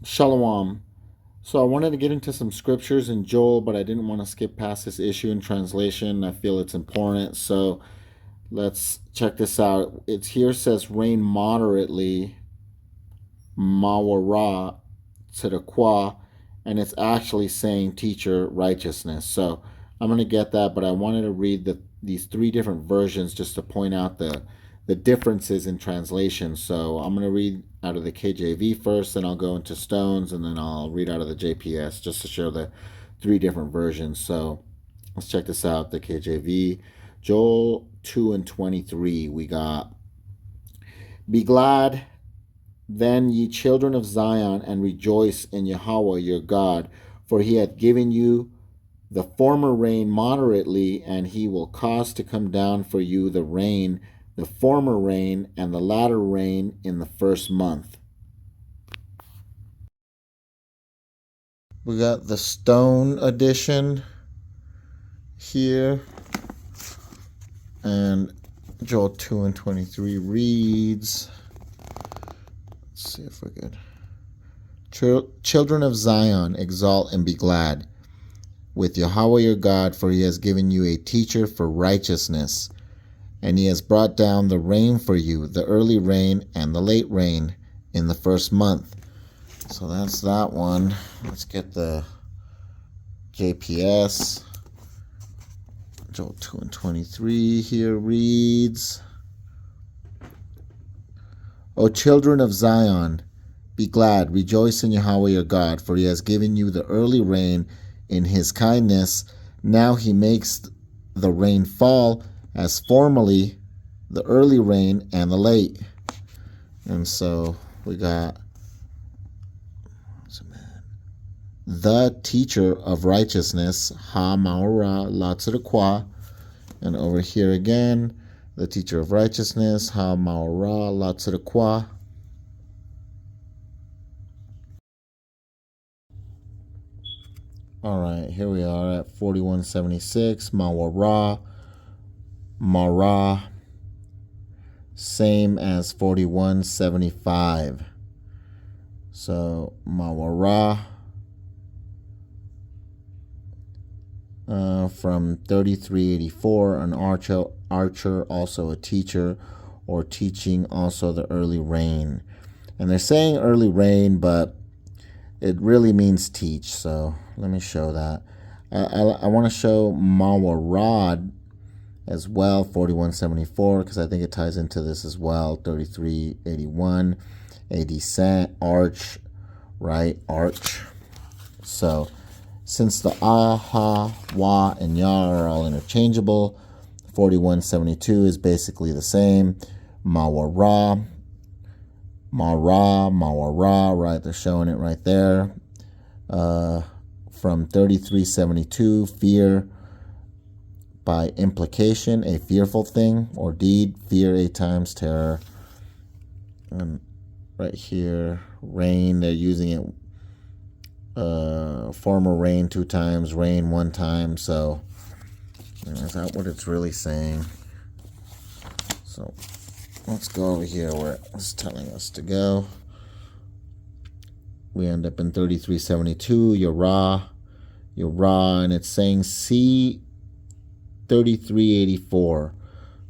Shalom. So I wanted to get into some scriptures in Joel, but I didn't want to skip past this issue in translation. I feel it's important. So let's check this out. It here says rain moderately, mawara to the qua, and it's actually saying teacher righteousness. So I'm going to get that, but I wanted to read these three different versions just to point out the differences in translation. So I'm going to read out of the KJV first, then I'll go into Stones, and then I'll read out of the JPS just to show the three different versions. So let's check this out. The KJV, Joel 2 and 23, we got, be glad then, ye children of Zion, and rejoice in Yahweh your God, for he hath given you the former rain moderately, and he will cause to come down for you the rain, the former rain, and the latter rain in the first month. We got the Stone edition here, and Joel 2 and 23 reads, let's see if we're good. Children of Zion, exalt and be glad with Yahweh your God, for he has given you a teacher for righteousness, and he has brought down the rain for you, the early rain and the late rain in the first month. So that's that one. Let's get the JPS. Joel 2 and 23 here reads, O children of Zion, be glad, rejoice in Yahweh your God, for he has given you the early rain in his kindness. Now he makes the rain fall as formerly, the early rain and the late. And so we got the teacher of righteousness, ha maora la tzedakah, and over here again, the teacher of righteousness, ha maora la tzedakah. All right, here we are at 4176, mawara, mara, same as 4175. So mawara from 3384, an archer, also a teacher, or teaching, also the early rain. And they're saying early rain, but it really means teach. So let me show that. I want to show mawarad as well, 4174, because I think it ties into this as well. 3381, a descent, arch, right? Arch. So since the ha, wa, and ya are all interchangeable, 4172 is basically the same. Mawara, mawara, right? They're showing it right there. From 3372, fear by implication, a fearful thing or deed. Fear 8 times, terror. And right here, rain, they're using it. Former rain 2 times, rain 1 time. So is that what it's really saying? So let's go over here where it's telling us to go. We end up in 3372, Yara, and it's saying C 3384.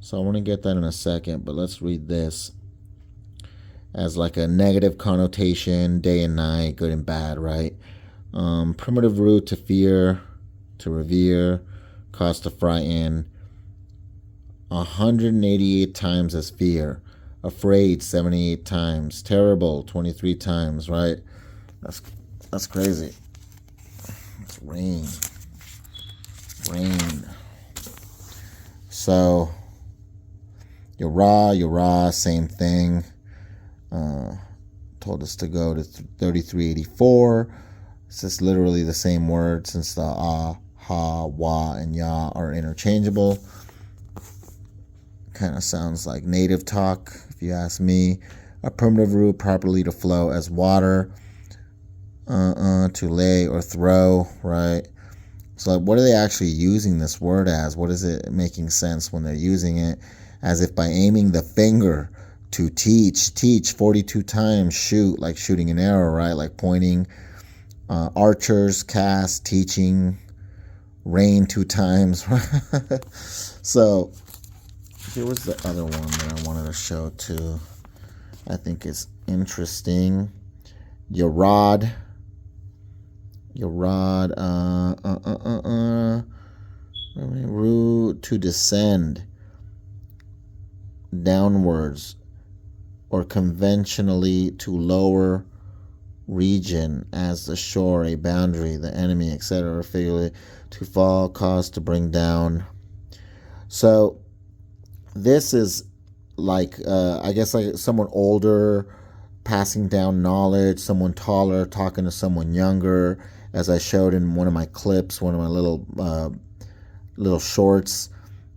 So I want to get that in a second, but let's read this as like a negative connotation, day and night, good and bad, right? Primitive root, to fear, to revere, cause to frighten, 188 times as fear, afraid 78 times, terrible 23 times, right? That's crazy. It's rain. So Yara, same thing. Told us to go to 3384. It's just literally the same word, since the ha, wa, and ya are interchangeable. Kind of sounds like native talk, if you ask me. A primitive root, properly to flow as water, to lay or throw, right? So what are they actually using this word as? What is it making sense when they're using it? As if by aiming the finger To teach 42 times, shoot, like shooting an arrow, right? Like pointing. Archers, cast, teaching, rain 2 times. So here was the other one that I wanted to show too. I think it's interesting. Yarad, rude, to descend downwards, or conventionally to lower region as the shore, a boundary, the enemy, etc. Figuratively, to fall, cause to bring down. So this is like, I guess, like someone older passing down knowledge, someone taller talking to someone younger, as I showed in one of my clips, one of my little shorts,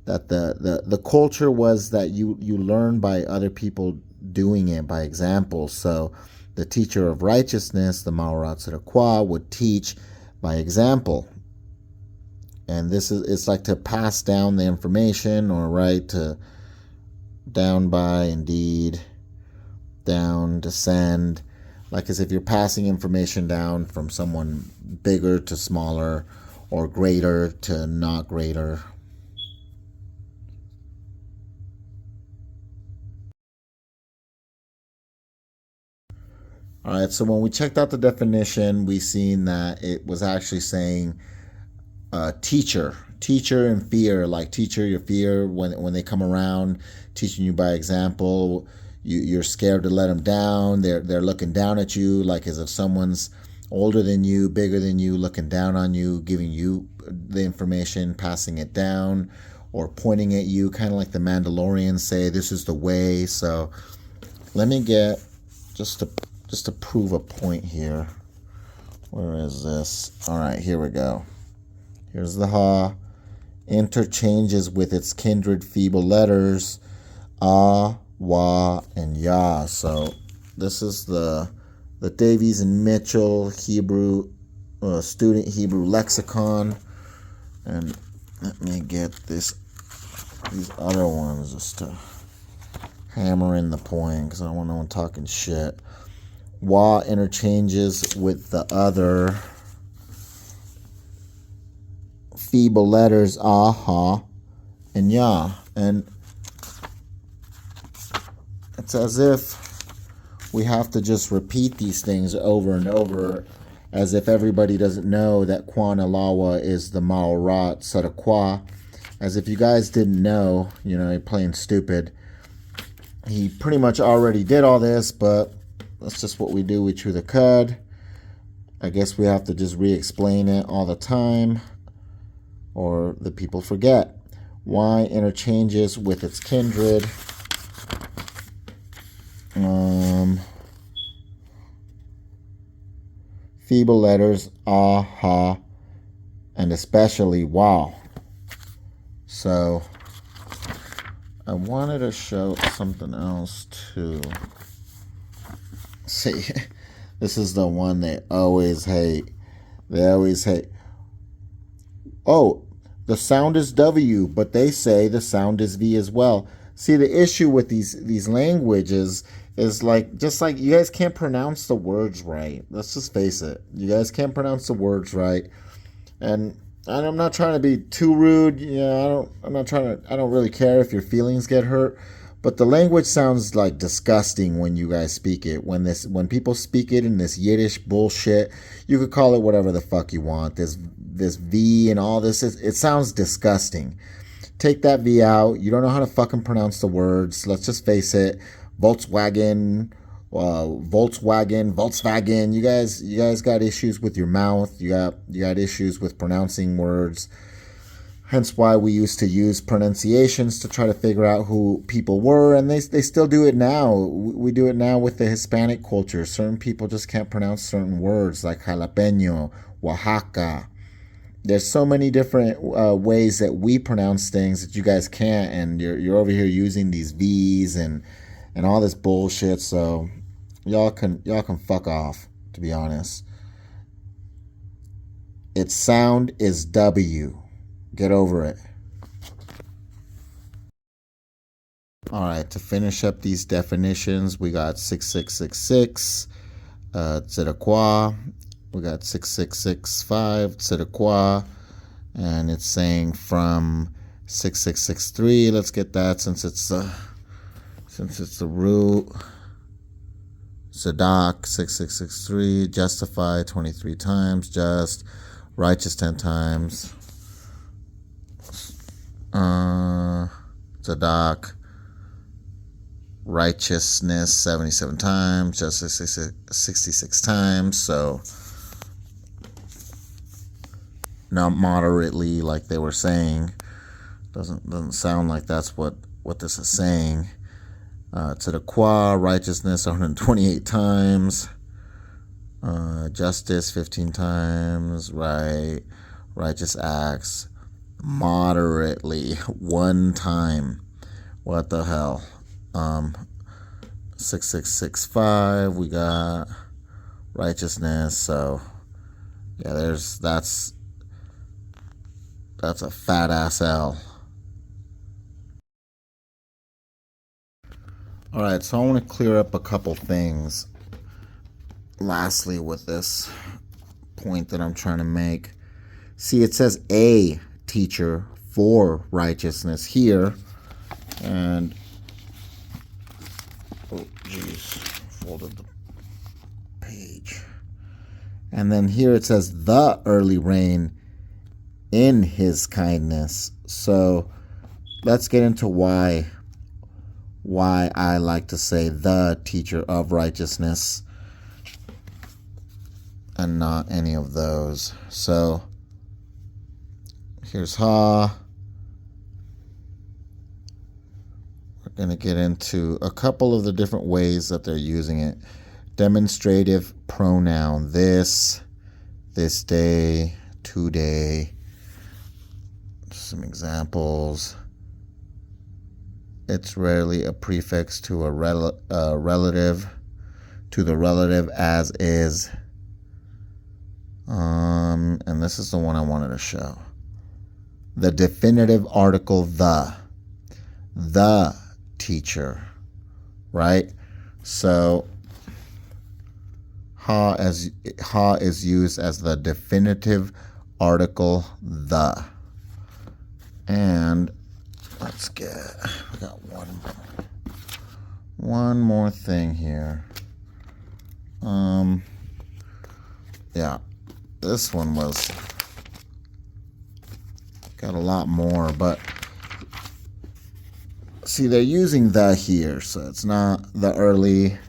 that the culture was that you learn by other people doing it by example. So the teacher of righteousness, the Maorat Qua, would teach by example. And it's like to pass down the information, or right, to down by, indeed, down, descend, like as if you're passing information down from someone bigger to smaller, or greater to not greater. All right, so when we checked out the definition, we seen that it was actually saying teacher and fear, like teacher, your fear when they come around, teaching you by example. You're scared to let them down. They're looking down at you, like as if someone's older than you, bigger than you, looking down on you, giving you the information, passing it down, or pointing at you, kind of like the Mandalorians say, this is the way. So let me get, just to prove a point here. Where is this? All right, here we go. Here's the ha. Interchanges with its kindred feeble letters, ah, wa, and ya. So this is the Davies and Mitchell Hebrew student Hebrew lexicon. And let me get these other ones just to hammer in the point, because I don't want no one talking shit. Wa interchanges with the other feeble letters, ah, ha, and ya. And it's as if we have to just repeat these things over and over, as if everybody doesn't know that Qanah Lawah is the Maorat Sadaqua. As if you guys didn't know, you're playing stupid. He pretty much already did all this, but that's just what we do. We chew the cud. I guess we have to just re-explain it all the time, or the people forget. Y interchanges with its kindred. Feeble letters, ah, ha, and especially wow. So I wanted to show something else too. See, this is the one they always hate. They always hate. Oh, the sound is W, but they say the sound is V as well. See, the issue with these languages is just like you guys can't pronounce the words right. Let's just face it. You guys can't pronounce the words right. And I'm not trying to be too rude. I don't really care if your feelings get hurt. But the language sounds like disgusting when you guys speak it. When people speak it in this Yiddish bullshit, you could call it whatever the fuck you want. This V and all this, it sounds disgusting. Take that V out. You don't know how to fucking pronounce the words. Let's just face it. Volkswagen. You guys got issues with your mouth. You got issues with pronouncing words. Hence why we used to use pronunciations to try to figure out who people were, and they still do it now. We do it now with the Hispanic culture. Certain people just can't pronounce certain words, like jalapeno, Oaxaca. There's so many different ways that we pronounce things that you guys can't, and you're over here using these V's and all this bullshit. So y'all can fuck off, to be honest. Its sound is W. Get over it. All right, to finish up these definitions, we got 6666, c'est de quoi? We got 6665, c'est de quoi? And it's saying from 6663. Let's get that since it's the root. Sadak 6663, justify 23 times, just, righteous 10 times. Sadak, righteousness 77 times, justice 66 times. So not moderately like they were saying. Doesn't sound like that's what this is saying. To the qua, righteousness 128 times, justice 15 times, righteous acts moderately 1 time. What the hell? 6665, we got righteousness. So yeah, that's a fat ass L. All right, so I want to clear up a couple things. Lastly, with this point that I'm trying to make. See, it says a teacher for righteousness here. And, oh, geez, folded the page. And then here it says the early rain in his kindness. So let's get into why I like to say the teacher of righteousness and not any of those. So here's ha. We're going to get into a couple of the different ways that they're using it. Demonstrative pronoun, this day, today. Some examples. It's rarely a prefix to a relative, to the relative as is. And this is the one I wanted to show. The definitive article the teacher, right? So ha is used as the definitive article the. And we got one more thing here. Yeah, this one got a lot more, but see, they're using the here, so it's not the early,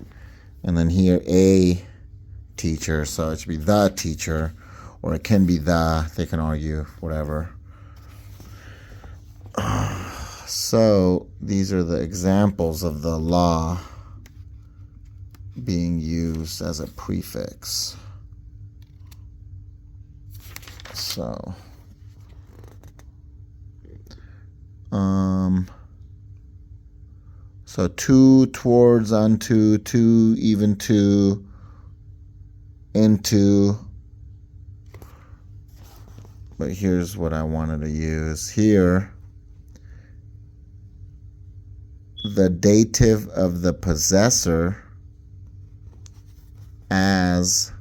and then here a teacher, so it should be the teacher, or it can be they can argue, whatever. So these are the examples of the law being used as a prefix. So to, towards, unto, to, even to, into. But here's what I wanted to use here. The dative of the possessor as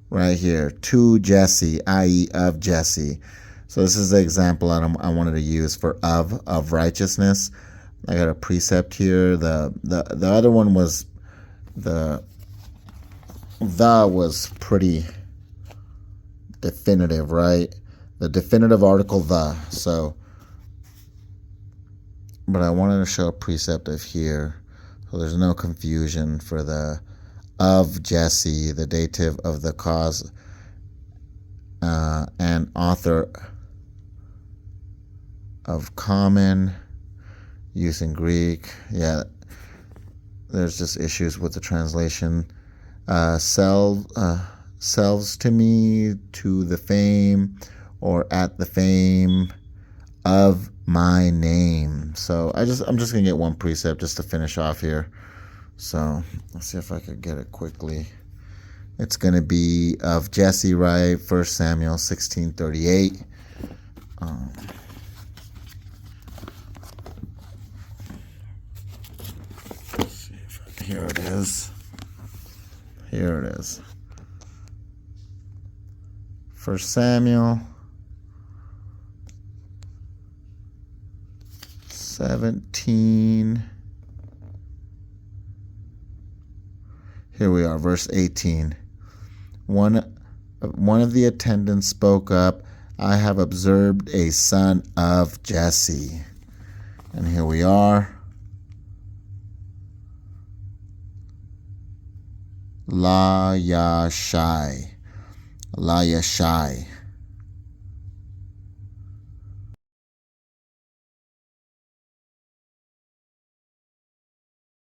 right here, to Jesse, i.e. of Jesse. So this is the example I wanted to use for of righteousness. I got a precept here. The other one was the was pretty definitive, right? The definitive article the. So, but I wanted to show a precept of here, so there's no confusion for the of Jesse, the dative of the cause, and author of common use in Greek. Yeah, there's just issues with the translation. Selves to me, to the fame, or at the fame of my name. So I'm just gonna get one precept just to finish off here. So let's see if I could get it quickly. It's gonna be of Jesse, right? 1 Samuel 16:38. Here it is. Here it is. 1 Samuel 17. Here we are, verse 18. One of the attendants spoke up, I have observed a son of Jesse. And here we are. La Yashai.